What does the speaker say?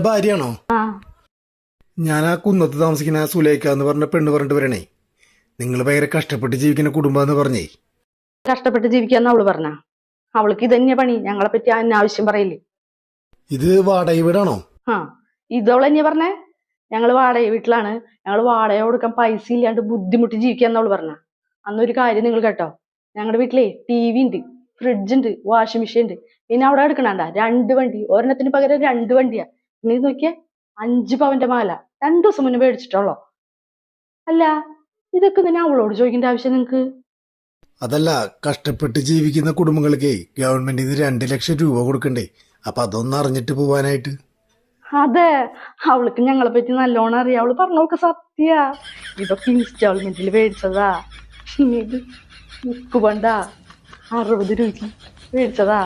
ഭാര്യയാണോ? ഞാൻ ആ കുന്നത്ത് താമസിക്കുന്ന സുലേഖ എന്ന് പറഞ്ഞ പെണ്ണ് പറഞ്ഞിട്ട് വരണേ. നിങ്ങൾ ഭയങ്കര കഷ്ടപ്പെട്ട് ജീവിക്കുന്ന കുടുംബാന്ന് പറഞ്ഞേ. കഷ്ടപ്പെട്ട് ജീവിക്കാന്ന് അവള് പറഞ്ഞ? അവൾക്ക് ഇതന്നെ പണി, ഞങ്ങളെ പറ്റി അനാവശ്യം പറയില്ലേ. ഇത് വാടക വീടാണോ? ഇതവളെന്നെ പറഞ്ഞേ. ഞങ്ങള് വാടക വീട്ടിലാണ്, ഞങ്ങള് വാടക കൊടുക്കാൻ പൈസ ഇല്ലാണ്ട് ബുദ്ധിമുട്ടി ജീവിക്കാന്നവള് പറഞ്ഞ. അന്നൊരു കാര്യം നിങ്ങൾ കേട്ടോ, ഞങ്ങളുടെ വീട്ടിലെ TV ഉണ്ട്, ഫ്രിഡ്ജ് ഉണ്ട്, വാഷിംഗ് മെഷീൻ ഉണ്ട്. പിന്നെ അവിടെ എടുക്കണണ്ട 2 വണ്ടി, ഒരെണ്ണത്തിന് പകരം 2 വണ്ടിയാ. പിന്നെ നോക്കിയേ, 5 പവന്റെ മാല 2 ദിവസം മുന്നേ മേടിച്ചിട്ടുള്ളോ. അല്ല, ഇതൊക്കെ തന്നെ അവളോട് ചോദിക്കേണ്ട ആവശ്യം നിങ്ങക്ക്? അതല്ല, കഷ്ടപ്പെട്ട് ജീവിക്കുന്ന കുടുംബങ്ങൾക്ക് ഗവൺമെന്റിൽ നിന്ന് 2 ലക്ഷം രൂപ കൊടുക്കണ്ടേ? അപ്പൊ അതൊന്നും അറിഞ്ഞിട്ട് പോവാനായിട്ട്. അതെ, അവൾക്ക് ഞങ്ങളെ പറ്റി നല്ലോണം അറിയാം. അവള് പറഞ്ഞവൾക്ക് സത്യ. ഇതൊക്കെ ഇൻസ്റ്റാൾമെന്റിൽ മേടിച്ചതാ. ഇത് ബുക്ക് പണ്ട 60 രൂപ മേടിച്ചതാ.